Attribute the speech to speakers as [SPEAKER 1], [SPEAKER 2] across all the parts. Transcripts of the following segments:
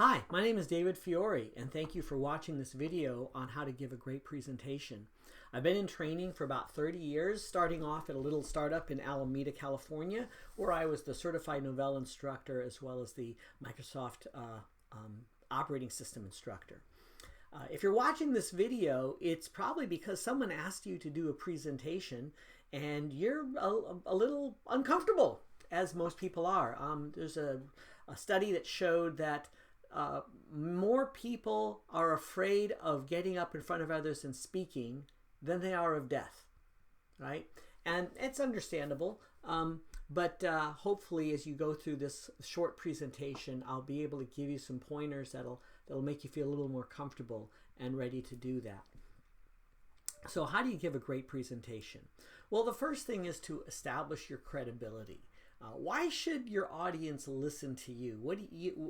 [SPEAKER 1] Hi, my name is David Fiore, and thank you for watching this video on how to give a great presentation. I've been in training for about 30 years, starting off at a little startup in Alameda, California, where I was the certified Novell instructor as well as the Microsoft operating system instructor. If you're watching this video, it's probably because someone asked you to do a presentation and you're a little uncomfortable, as most people are. There's a study that showed that more people are afraid of getting up in front of others and speaking than they are of death, right? And it's understandable, but hopefully as you go through this short presentation, I'll be able to give you some pointers that'll make you feel a little more comfortable and ready to do that. So how do you give a great presentation? Well, the first thing is to establish your credibility. Why should your audience listen to you?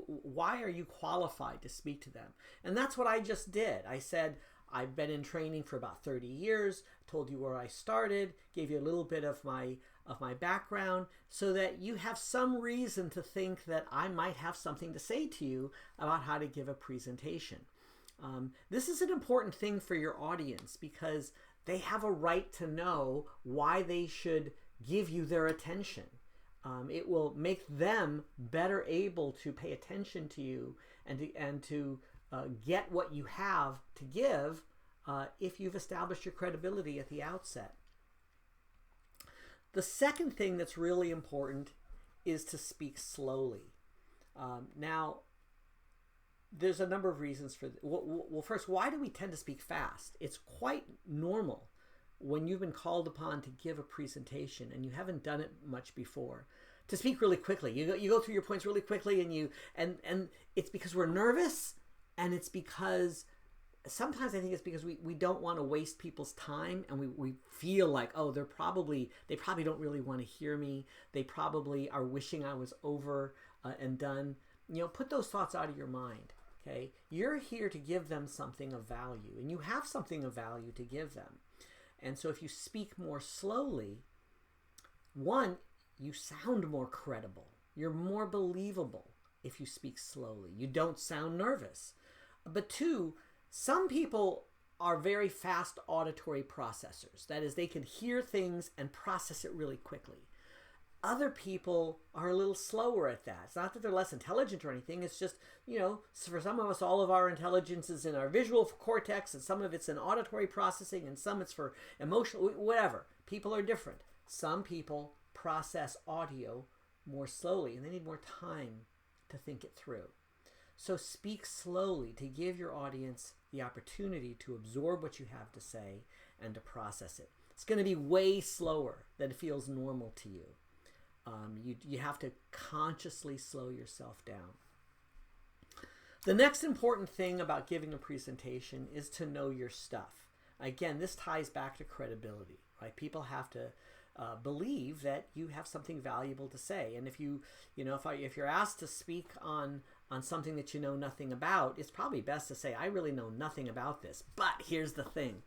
[SPEAKER 1] Why are you qualified to speak to them? And that's what I just did. I said, I've been in training for about 30 years, told you where I started, gave you a little bit of my background so that you have some reason to think that I might have something to say to you about how to give a presentation. This is an important thing for your audience because they have a right to know why they should give you their attention. It will make them better able to pay attention to you and to get what you have to give if you've established your credibility at the outset. The second thing that's really important is to speak slowly. Now, there's a number of reasons for this. Well, first, why do we tend to speak fast? It's quite normal when you've been called upon to give a presentation and you haven't done it much before, to speak really quickly. You go through your points really quickly, and it's because we're nervous, and it's because sometimes I think it's because we don't want to waste people's time, and we feel like, oh, they probably don't really want to hear me. They probably are wishing I was over and done. You know, put those thoughts out of your mind. Okay, you're here to give them something of value, and you have something of value to give them. And so if you speak more slowly, one, you sound more credible. You're more believable if you speak slowly. You don't sound nervous. But two, some people are very fast auditory processors. That is, they can hear things and process it really quickly. Other people are a little slower at that. It's not that they're less intelligent or anything. It's just, you know, for some of us, all of our intelligence is in our visual cortex, and some of it's in auditory processing, and some it's for emotional, whatever. People are different. Some people process audio more slowly, and they need more time to think it through. So speak slowly to give your audience the opportunity to absorb what you have to say and to process it. It's going to be way slower than it feels normal to you. You have to consciously slow yourself down. The next important thing about giving a presentation is to know your stuff. Again, this ties back to credibility, right? People have to believe that you have something valuable to say. And if you're asked to speak on something that you know nothing about, it's probably best to say, I really know nothing about this, but here's the thing.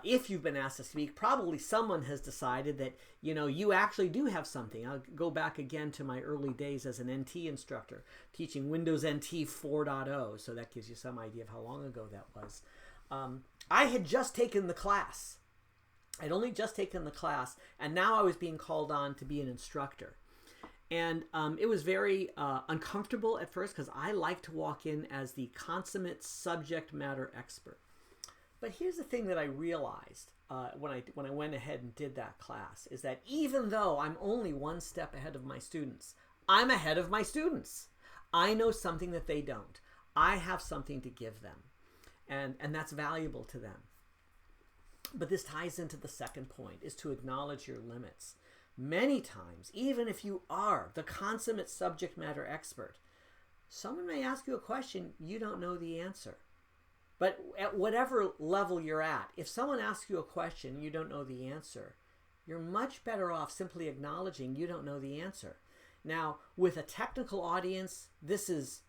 [SPEAKER 1] If you've been asked to speak, probably someone has decided that, you actually do have something. I'll go back again to my early days as an NT instructor, teaching Windows NT 4.0. So that gives you some idea of how long ago that was. I had just taken the class. I'd only just taken the class, and now I was being called on to be an instructor. And it was very uncomfortable at first because I like to walk in as the consummate subject matter expert. But here's the thing that I realized when I went ahead and did that class is that even though I'm only one step ahead of my students, I'm ahead of my students. I know something that they don't. I have something to give them, and that's valuable to them. But this ties into the second point, is to acknowledge your limits. Many times, even if you are the consummate subject matter expert, someone may ask you a question you don't know the answer. But at whatever level you're at, if someone asks you a question and you don't know the answer, you're much better off simply acknowledging you don't know the answer. Now, with a technical audience, this is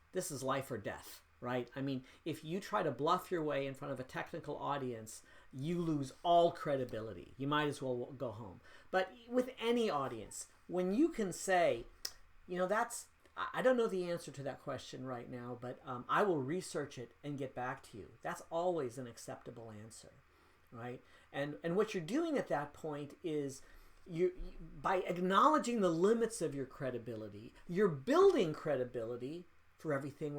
[SPEAKER 1] life or death, right? I mean, if you try to bluff your way in front of a technical audience, you lose all credibility. You might as well go home. But with any audience, when you can say, that's I don't know the answer to that question right now, but I will research it and get back to you. That's always an acceptable answer, right? And what you're doing at that point is by acknowledging the limits of your credibility, you're building credibility for everything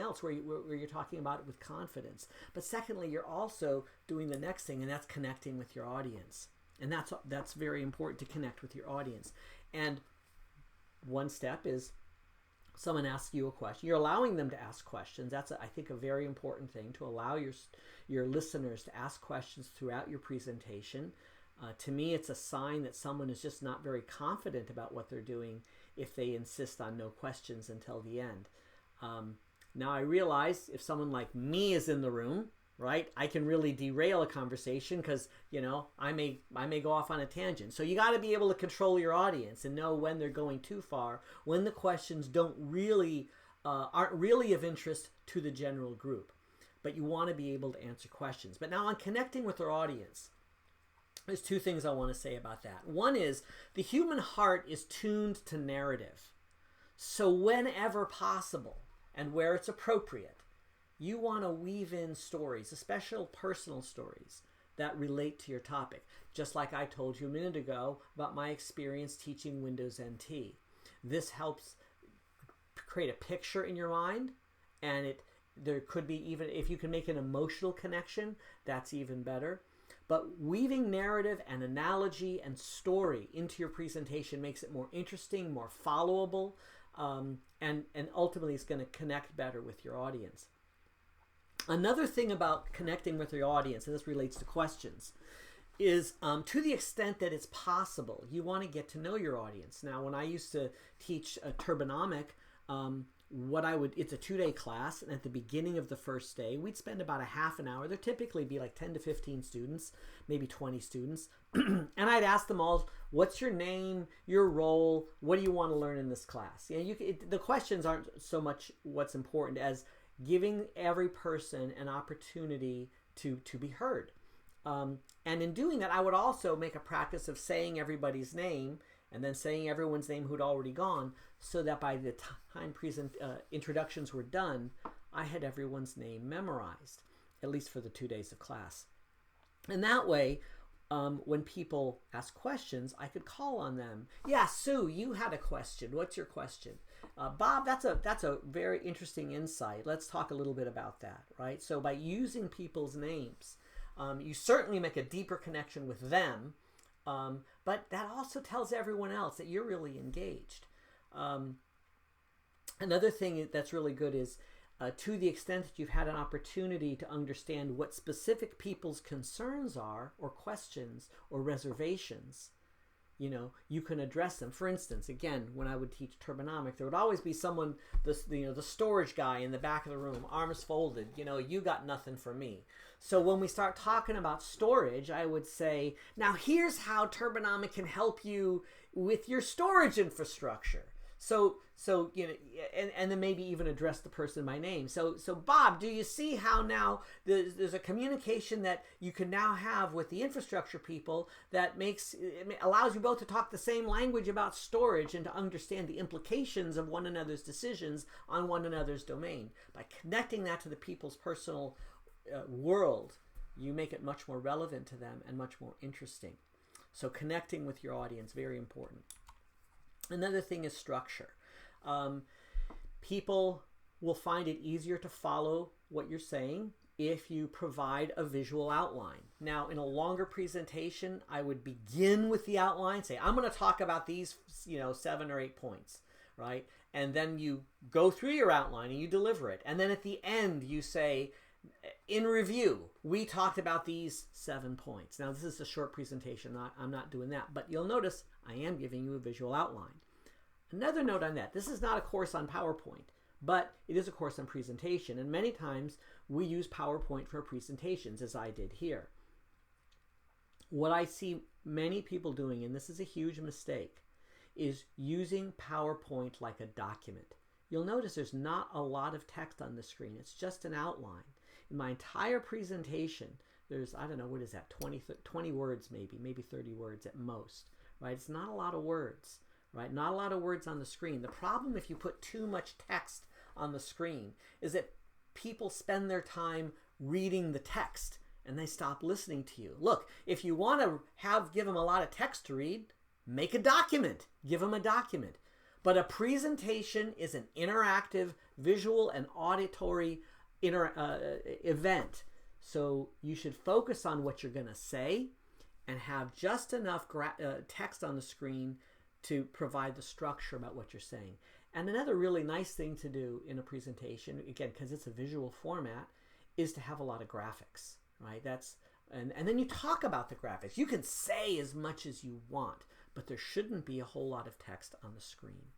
[SPEAKER 1] else where you're talking about it with confidence. But secondly, you're also doing the next thing, and that's connecting with your audience. And that's very important, to connect with your audience. And one step is someone asks you a question. You're allowing them to ask questions. That's, I think, a very important thing, to allow your listeners to ask questions throughout your presentation. To me, it's a sign that someone is just not very confident about what they're doing if they insist on no questions until the end. Now, I realize if someone like me is in the room, right, I can really derail a conversation because, I may go off on a tangent. So you got to be able to control your audience and know when they're going too far, when the questions aren't really of interest to the general group. But you want to be able to answer questions. But now on connecting with our audience, there's two things I want to say about that. One is the human heart is tuned to narrative. So whenever possible and where it's appropriate, you want to weave in stories, especially personal stories that relate to your topic. Just like I told you a minute ago about my experience teaching Windows NT. This helps create a picture in your mind, and there could be, even if you can make an emotional connection, that's even better. But weaving narrative and analogy and story into your presentation makes it more interesting, more followable, and ultimately it's going to connect better with your audience. Another thing about connecting with your audience, and this relates to questions, is to the extent that it's possible, you want to get to know your audience. Now, when I used to teach Turbonomic, it's a 2-day class, and at the beginning of the first day, we'd spend about a half an hour. There'd typically be like 10 to 15 students, maybe 20 students. And I'd ask them all, what's your name, your role, what do you want to learn in this class? The questions aren't so much what's important as giving every person an opportunity to be heard. And in doing that, I would also make a practice of saying everybody's name and then saying everyone's name who'd already gone, so that by the time introductions were done, I had everyone's name memorized, at least for the 2 days of class. And that way, when people ask questions, I could call on them. Yeah, Sue, you had a question. What's your question? Bob, that's a very interesting insight. Let's talk a little bit about that, right? So by using people's names, you certainly make a deeper connection with them, but that also tells everyone else that you're really engaged. Another thing that's really good is to the extent that you've had an opportunity to understand what specific people's concerns are, or questions, or reservations, you can address them. For instance, again, when I would teach Turbonomic, there would always be someone, the storage guy in the back of the room, arms folded, you got nothing for me. So when we start talking about storage, I would say, now here's how Turbonomic can help you with your storage infrastructure. So and then maybe even address the person by name. So Bob, do you see how now there's a communication that you can now have with the infrastructure people that allows you both to talk the same language about storage and to understand the implications of one another's decisions on one another's domain. By connecting that to the people's personal world, you make it much more relevant to them and much more interesting. So connecting with your audience, very important. Another thing is structure. People will find it easier to follow what you're saying if you provide a visual outline. Now, in a longer presentation, I would begin with the outline, say, I'm going to talk about these, 7 or 8 points, right? And then you go through your outline and you deliver it. And then at the end, you say, in review, we talked about these 7 points. Now, this is a short presentation. I'm not doing that. But you'll notice I am giving you a visual outline. Another note on that, this is not a course on PowerPoint, but it is a course on presentation. And many times we use PowerPoint for presentations, as I did here. What I see many people doing, and this is a huge mistake, is using PowerPoint like a document. You'll notice there's not a lot of text on the screen. It's just an outline. In my entire presentation, there's, 20 words maybe 30 words at most, right? It's not a lot of words, right? Not a lot of words on the screen. The problem if you put too much text on the screen is that people spend their time reading the text and they stop listening to you. Look, if you want to give them a lot of text to read, make a document. Give them a document. But a presentation is an interactive, visual and auditory event. So you should focus on what you're going to say and have just enough text on the screen to provide the structure about what you're saying. And another really nice thing to do in a presentation, again, because it's a visual format, is to have a lot of graphics, right? And then you talk about the graphics. You can say as much as you want, but there shouldn't be a whole lot of text on the screen.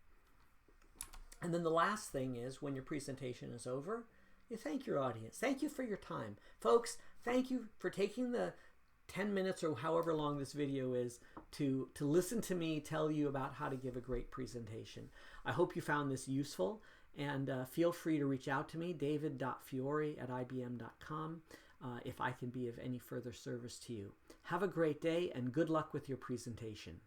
[SPEAKER 1] And then the last thing is, when your presentation is over, you thank your audience. Thank you for your time. Folks, thank you for taking the 10 minutes or however long this video is to listen to me tell you about how to give a great presentation. I hope you found this useful, and feel free to reach out to me, david.fiore@ibm.com, if I can be of any further service to you. Have a great day and good luck with your presentation.